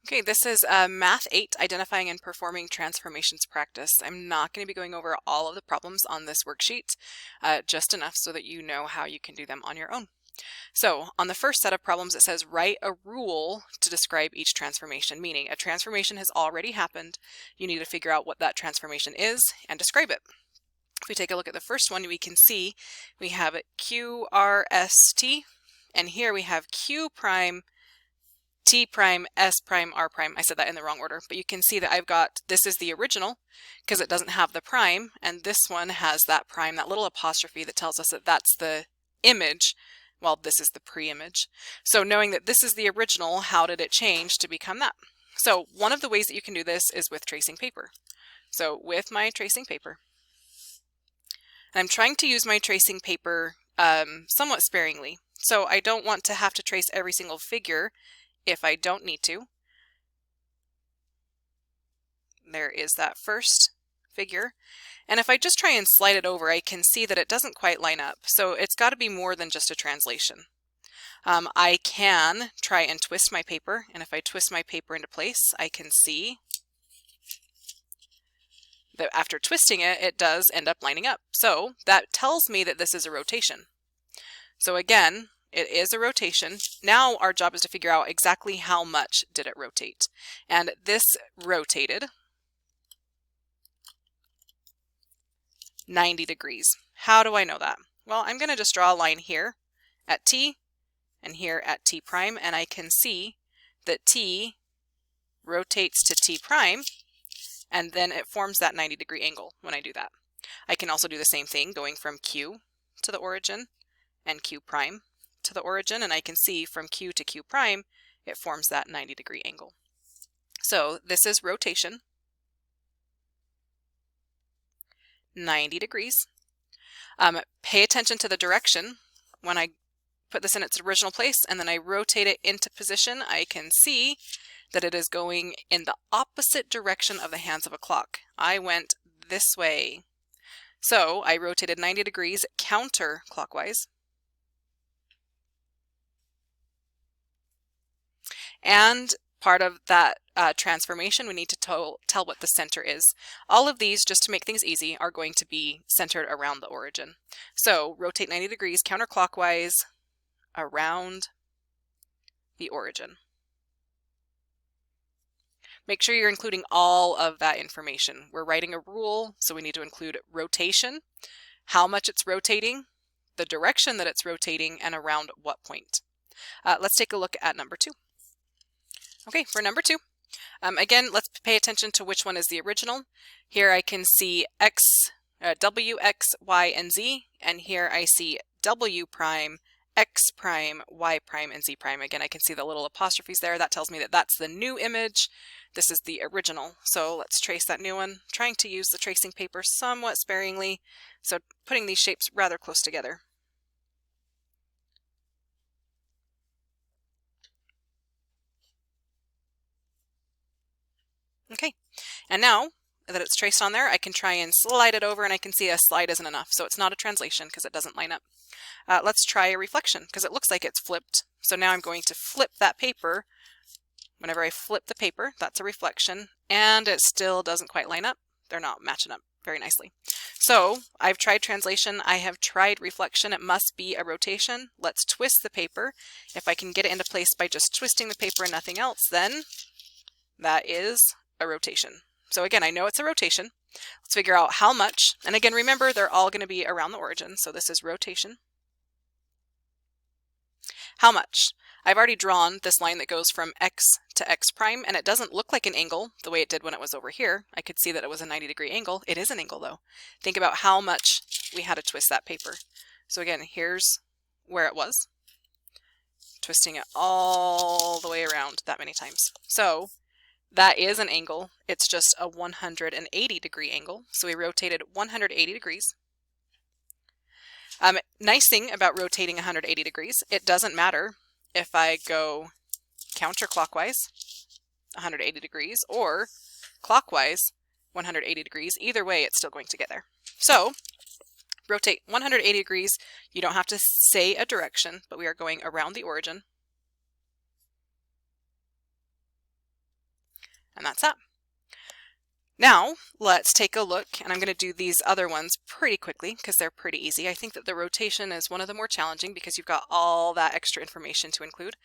Okay, this is Math 8, Identifying and Performing Transformations Practice. I'm not going to be going over all of the problems on this worksheet, just enough so that you know how you can do them on your own. So on the first set of problems, it says write a rule to describe each transformation, meaning a transformation has already happened. You need to figure out what that transformation is and describe it. If we take a look at the first one, we can see we have it Q, R, S, T, and here we have Q prime, T prime, S prime, R prime. I said that in the wrong order, but you can see that I've got, this is the original because it doesn't have the prime, and this one has that prime, that little apostrophe that tells us that that's the image. Well, this is the pre-image. So knowing that this is the original, how did it change to become that? So one of the ways that you can do this is with tracing paper. So with my tracing paper, and I'm trying to use my tracing paper somewhat sparingly. So I don't want to have to trace every single figure if I don't need to. There is that first figure. And if I just try and slide it over, I can see that it doesn't quite line up. So it's got to be more than just a translation. I can try and twist my paper, and if I twist my paper into place, I can see that after twisting it, it does end up lining up. So that tells me that this is a rotation. So again, it is a rotation. Now our job is to figure out exactly how much did it rotate. And this rotated 90 degrees. How do I know that? Well, I'm going to just draw a line here at T and here at T prime, and I can see that T rotates to T prime, and then it forms that 90-degree angle when I do that. I can also do the same thing going from Q to the origin and Q prime to the origin, and I can see from Q to Q prime it forms that 90-degree angle. So this is rotation, 90 degrees. Pay attention to the direction. When I put this in its original place and then I rotate it into position, I can see that it is going in the opposite direction of the hands of a clock. I went this way. So I rotated 90 degrees counterclockwise. And part of that transformation, we need to tell what the center is. All of these, just to make things easy, are going to be centered around the origin. So rotate 90 degrees counterclockwise around the origin. Make sure you're including all of that information. We're writing a rule, so we need to include rotation, how much it's rotating, the direction that it's rotating, and around what point. Let's take a look at number 2. Okay, for number 2, again, let's pay attention to which one is the original. Here I can see X, W, X, Y, and Z, and here I see W prime, X prime, Y prime, and Z prime. Again, I can see the little apostrophes there. That tells me that that's the new image. This is the original. So let's trace that new one. Trying to use the tracing paper somewhat sparingly, so putting these shapes rather close together. Okay, and now that it's traced on there, I can try and slide it over, and I can see a slide isn't enough, so it's not a translation because it doesn't line up. Let's try a reflection because it looks like it's flipped. So now I'm going to flip that paper. Whenever I flip the paper, that's a reflection, and it still doesn't quite line up. They're not matching up very nicely. So I've tried translation, I have tried reflection. It must be a rotation. Let's twist the paper. If I can get it into place by just twisting the paper and nothing else, then that is a rotation. So again, I know it's a rotation. Let's figure out how much. And again, remember, they're all going to be around the origin. So this is rotation. How much? I've already drawn this line that goes from X to X prime, and it doesn't look like an angle the way it did when it was over here. I could see that it was a 90-degree angle. It is an angle though. Think about how much we had to twist that paper. So again, here's where it was. Twisting it all the way around that many times. So that is an angle. It's just a 180-degree angle. So we rotated 180 degrees. Nice thing about rotating 180 degrees, it doesn't matter if I go counterclockwise 180 degrees or clockwise 180 degrees. Either way, it's still going to get there. So rotate 180 degrees. You don't have to say a direction, but we are going around the origin. that's that. Now let's take a look, and I'm going to do these other ones pretty quickly because they're pretty easy. I think that the rotation is one of the more challenging because you've got all that extra information to include.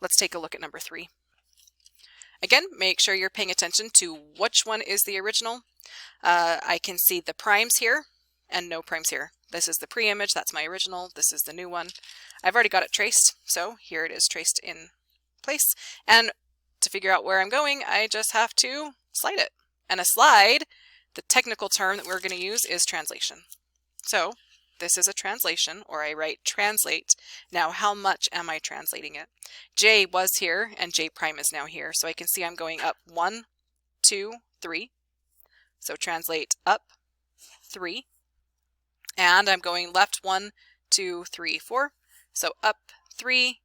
Let's take a look at number 3. Again, make sure you're paying attention to which one is the original. I can see the primes here and no primes here. This is the pre-image, that's my original, this is the new one. I've already got it traced, so here it is traced in place. And to figure out where I'm going, I just have to slide it. And a slide, the technical term that we're going to use is translation. So this is a translation, or I write translate. Now how much am I translating it? J was here and J prime is now here. So I can see I'm going up 1, 2, 3. So translate up 3. And I'm going left 1, 2, 3, 4. So up 3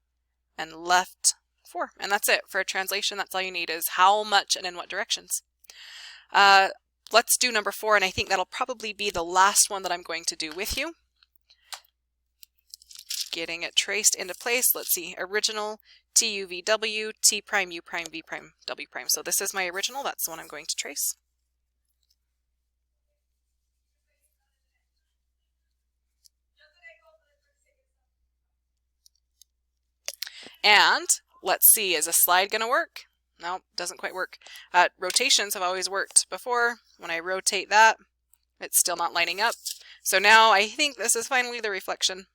and left 4. And that's it for a translation. That's all you need is how much and in what directions. Let's do number 4, and I think that'll probably be the last one that I'm going to do with you. Getting it traced into place. Let's see, original, TUVW, T prime, U prime, V prime, W prime. So this is my original. That's the one I'm going to trace. And let's see, is a slide going to work? No, doesn't quite work. Rotations have always worked before. When I rotate that, it's still not lining up. So now I think this is finally the reflection.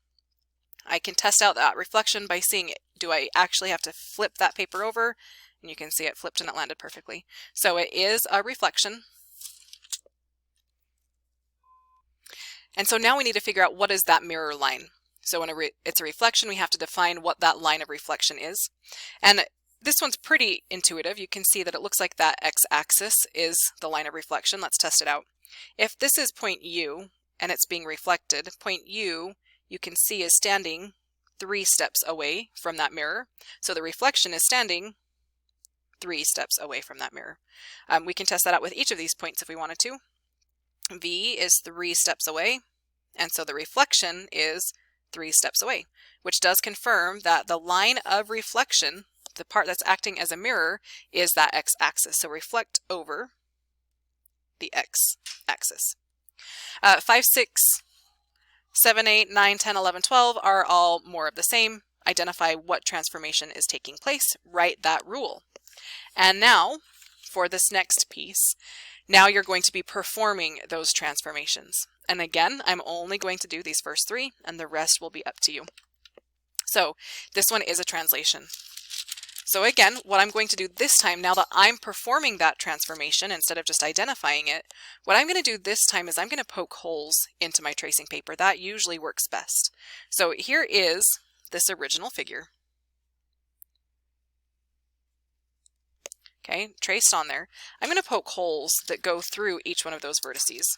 I can test out that reflection by seeing it. Do I actually have to flip that paper over? And you can see it flipped and it landed perfectly. So it is a reflection. And so now we need to figure out what is that mirror line. So when it's a reflection, we have to define what that line of reflection is. And this one's pretty intuitive. You can see that it looks like that x-axis is the line of reflection. Let's test it out. If this is point U and it's being reflected, point U you can see is standing 3 steps away from that mirror. So the reflection is standing 3 steps away from that mirror. We can test that out with each of these points if we wanted to. V is 3 steps away, and so the reflection is 3 steps away, which does confirm that the line of reflection, the part that's acting as a mirror, is that x-axis. So reflect over the x-axis. 5, 6, 7, 8, 9, 10, 11, 12 are all more of the same. Identify what transformation is taking place. Write that rule. And now, for this next piece, now you're going to be performing those transformations. And again, I'm only going to do these first 3, and the rest will be up to you. So this one is a translation. So again, what I'm going to do this time, now that I'm performing that transformation instead of just identifying it, what I'm going to do this time is I'm going to poke holes into my tracing paper. That usually works best. So here is this original figure. Okay, traced on there. I'm going to poke holes that go through each one of those vertices.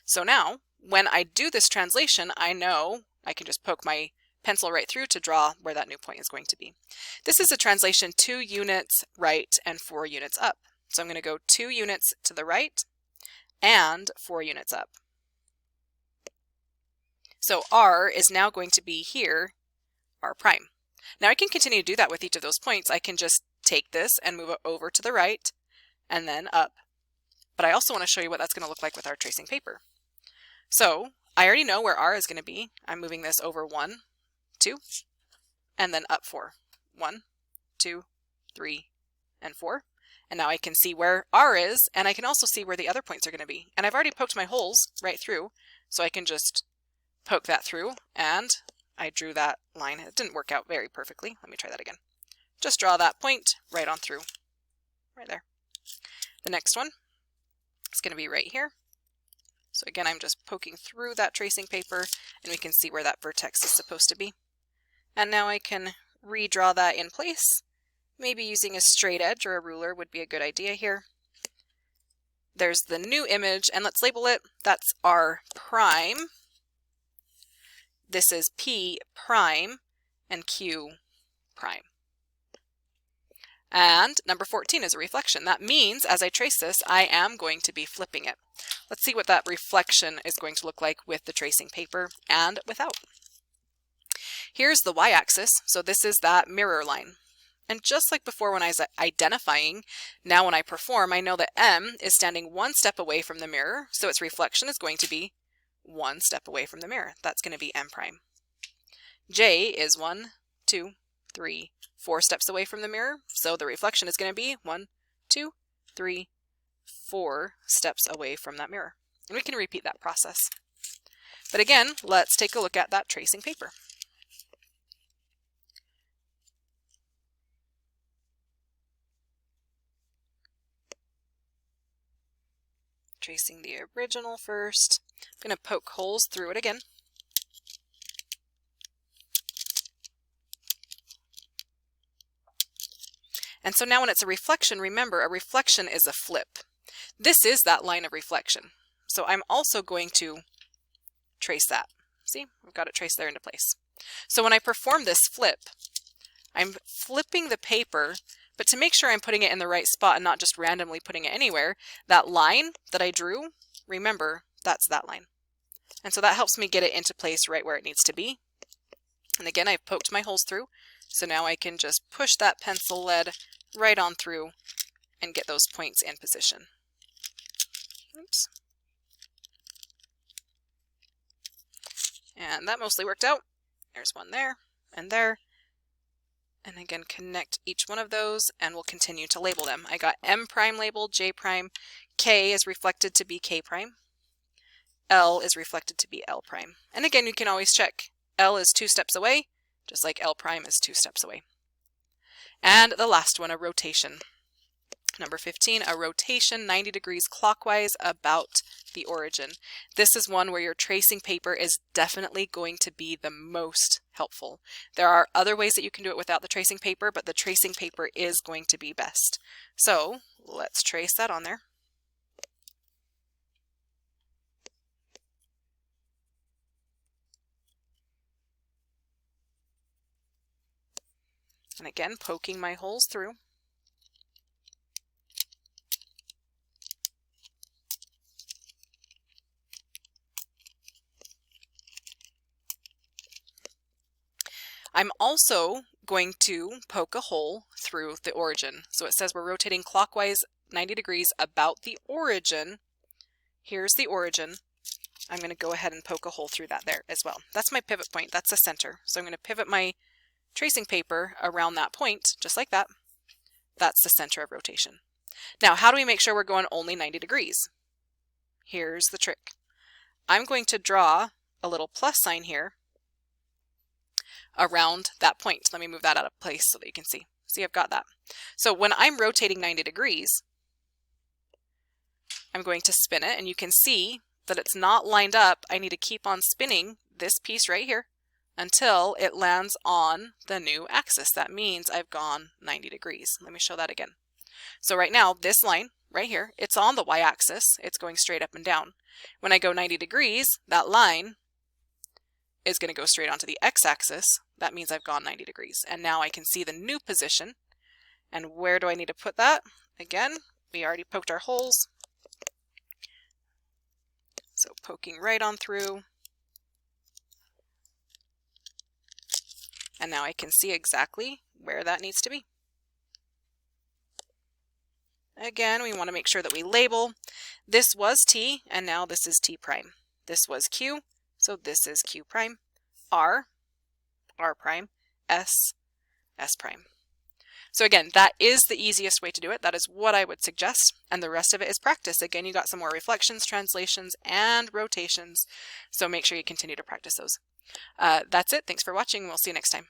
So now, when I do this translation, I know I can just poke my pencil right through to draw where that new point is going to be. This is a translation 2 units right and 4 units up. So I'm going to go 2 units to the right and 4 units up. So R is now going to be here, R prime. Now I can continue to do that with each of those points. I can just take this and move it over to the right and then up. But I also want to show you what that's going to look like with our tracing paper. So I already know where R is going to be. I'm moving this over 1, 2, and then up 4. 1, 2, 3, and 4. And now I can see where R is, and I can also see where the other points are going to be. And I've already poked my holes right through, so I can just poke that through, and I drew that line. It didn't work out very perfectly. Let me try that again. Just draw that point right on through, right there. The next one is going to be right here. So again, I'm just poking through that tracing paper, and we can see where that vertex is supposed to be. And now I can redraw that in place. Maybe using a straight edge or a ruler would be a good idea here. There's the new image, and let's label it. That's R prime. This is P prime and Q prime. And number 14 is a reflection. That means as I trace this, I am going to be flipping it. Let's see what that reflection is going to look like with the tracing paper and without. Here's the y-axis, so this is that mirror line. And just like before when I was identifying, now when I perform, I know that M is standing one step away from the mirror, so its reflection is going to be one step away from the mirror. That's going to be M prime. J is 1, 2, 3, 4 steps away from the mirror, so the reflection is going to be 1, 2, 3, 4 steps away from that mirror. And we can repeat that process. But again, let's take a look at that tracing paper. Tracing the original first. I'm going to poke holes through it again. And so now when it's a reflection, remember a reflection is a flip. This is that line of reflection. So I'm also going to trace that. See, I've got it traced there into place. So when I perform this flip, I'm flipping the paper, but to make sure I'm putting it in the right spot and not just randomly putting it anywhere, that line that I drew, remember, that's that line. And so that helps me get it into place right where it needs to be. And again, I've poked my holes through, so now I can just push that pencil lead right on through and get those points in position. Oops. And that mostly worked out. There's one there and there. And again, connect each one of those and we'll continue to label them. I got M prime labeled, J prime, K is reflected to be K prime, L is reflected to be L prime. And again, you can always check. L is 2 steps away, just like L prime is 2 steps away. And the last one, a rotation. Number 15, a rotation 90 degrees clockwise about the origin. This is one where your tracing paper is definitely going to be the most helpful. There are other ways that you can do it without the tracing paper, but the tracing paper is going to be best. So let's trace that on there. And again, poking my holes through. I'm also going to poke a hole through the origin. So it says we're rotating clockwise 90 degrees about the origin. Here's the origin. I'm going to go ahead and poke a hole through that there as well. That's my pivot point. That's the center. So I'm going to pivot my tracing paper around that point, just like that. That's the center of rotation. Now, how do we make sure we're going only 90 degrees? Here's the trick. I'm going to draw a little plus sign here around that point. Let me move that out of place so that you can see. See, I've got that. So when I'm rotating 90 degrees, I'm going to spin it, and you can see that it's not lined up. I need to keep on spinning this piece right here until it lands on the new axis. That means I've gone 90 degrees. Let me show that again. So right now, this line right here, it's on the y-axis. It's going straight up and down. When I go 90 degrees, that line is going to go straight onto the x-axis. That means I've gone 90 degrees. And now I can see the new position. And where do I need to put that? Again, we already poked our holes. So poking right on through. And now I can see exactly where that needs to be. Again, we want to make sure that we label. This was T, and now this is T prime. This was Q, so this is Q prime. R, R prime. S, S prime. So again, that is the easiest way to do it. That is what I would suggest. And the rest of it is practice. Again, you got some more reflections, translations, and rotations. So make sure you continue to practice those. That's it. Thanks for watching. We'll see you next time.